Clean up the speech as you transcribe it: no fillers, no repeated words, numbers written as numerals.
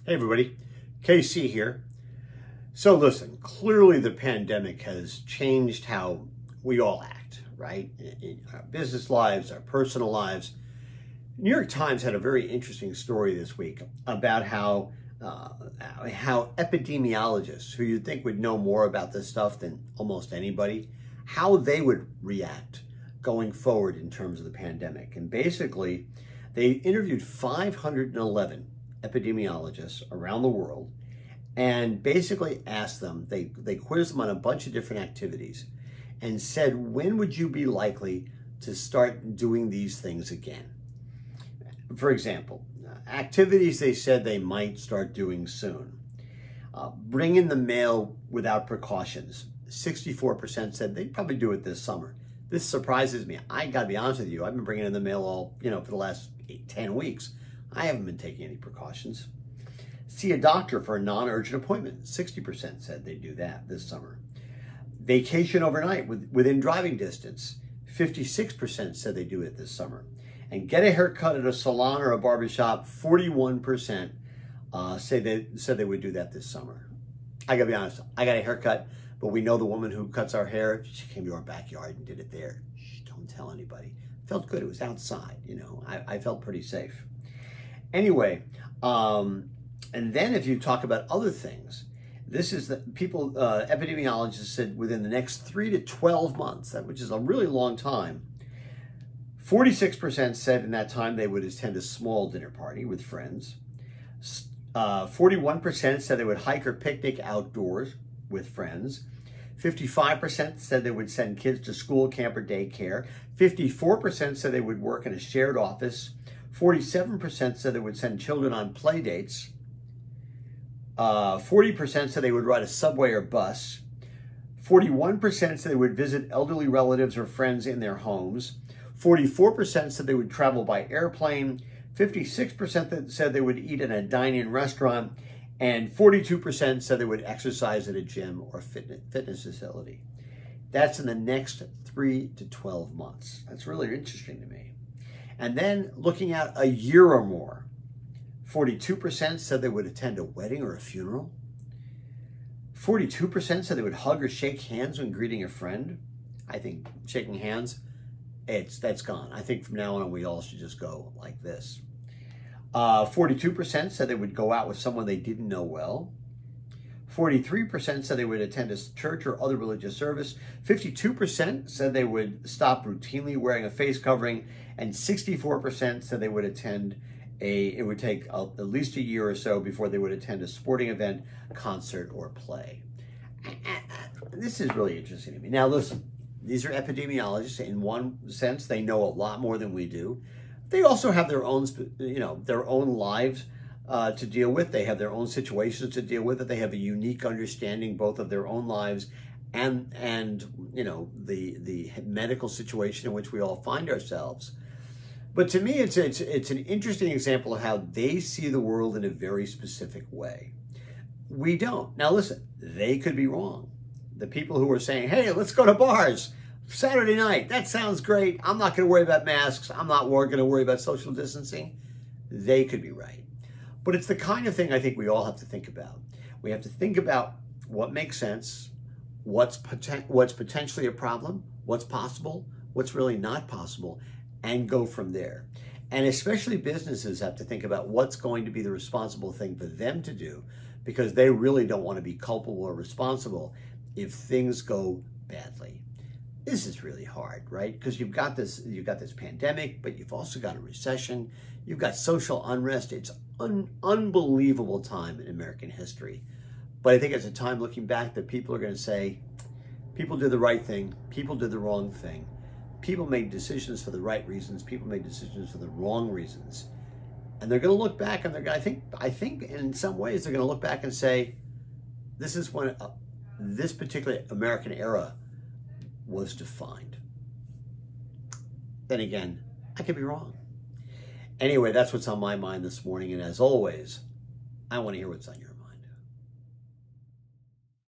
Hey everybody, KC here. So listen, clearly the pandemic has changed how we all act, right? In our business lives, our personal lives. New York Times had a very interesting story this week about how epidemiologists, who you'd think would know more about this stuff than almost anybody, how they would react going forward in terms of the pandemic. And basically, they interviewed 511 epidemiologists around the world and basically asked them, they quizzed them on a bunch of different activities and said, when would you be likely to start doing these things again? For example, activities they said they might start doing soon. Bring in the mail without precautions. 64% said they'd probably do it this summer. This surprises me. I gotta be honest with you, I've been bringing in the mail all, for the last 10 weeks. I haven't been taking any precautions. See a doctor for a non-urgent appointment. 60% said they'd do that this summer. Vacation overnight within driving distance. 56% said they'd do it this summer. And get a haircut at a salon or a barbershop. 41% said they would do that this summer. I gotta be honest, I got a haircut, but we know the woman who cuts our hair. She came to our backyard and did it there. Shh, don't tell anybody. Felt good, it was outside, I felt pretty safe. Anyway, and then if you talk about other things, this is that people, epidemiologists said within the next 3 to 12 months, which is a really long time, 46% said in that time they would attend a small dinner party with friends. 41% said they would hike or picnic outdoors with friends. 55% said they would send kids to school, camp, or daycare. 54% said they would work in a shared office. 47% said they would send children on play dates. 40% said they would ride a subway or bus. 41% said they would visit elderly relatives or friends in their homes. 44% said they would travel by airplane. 56% said they would eat in a dine-in restaurant. And 42% said they would exercise at a gym or fitness facility. That's in the next 3 to 12 months. That's really interesting to me. And then looking at a year or more, 42% said they would attend a wedding or a funeral. 42% said they would hug or shake hands when greeting a friend. I think shaking hands, that's gone. I think from now on we all should just go like this. 42% said they would go out with someone they didn't know well. 43% said they would attend a church or other religious service. 52% said they would stop routinely wearing a face covering. And 64% said they would attend it would take at least a year or so before they would attend a sporting event, concert, or play. This is really interesting to me. Now listen, these are epidemiologists. In one sense, they know a lot more than we do. They also have their own, their own lives to deal with. They have their own situations to deal with. That they have a unique understanding both of their own lives and the medical situation in which we all find ourselves. But to me, it's an interesting example of how they see the world in a very specific way. We don't. Now listen, they could be wrong. The people who are saying, hey, let's go to bars Saturday night, that sounds great. I'm not going to worry about masks. I'm not going to worry about social distancing. They could be right. But it's the kind of thing I think we all have to think about. We have to think about what makes sense, what's potentially a problem, what's possible, what's really not possible, and go from there. And especially businesses have to think about what's going to be the responsible thing for them to do, because they really don't want to be culpable or responsible if things go badly. This is really hard, right? Because you've got this pandemic, but you've also got a recession. You've got social unrest. It's an unbelievable time in American history. But I think it's a time looking back that people are going to say, people did the right thing. People did the wrong thing. People made decisions for the right reasons. People made decisions for the wrong reasons. And they're going to look back and I think in some ways they're going to look back and say, this is when this particular American era was defined. Then again, I could be wrong. Anyway, that's what's on my mind this morning. And as always, I want to hear what's on your mind.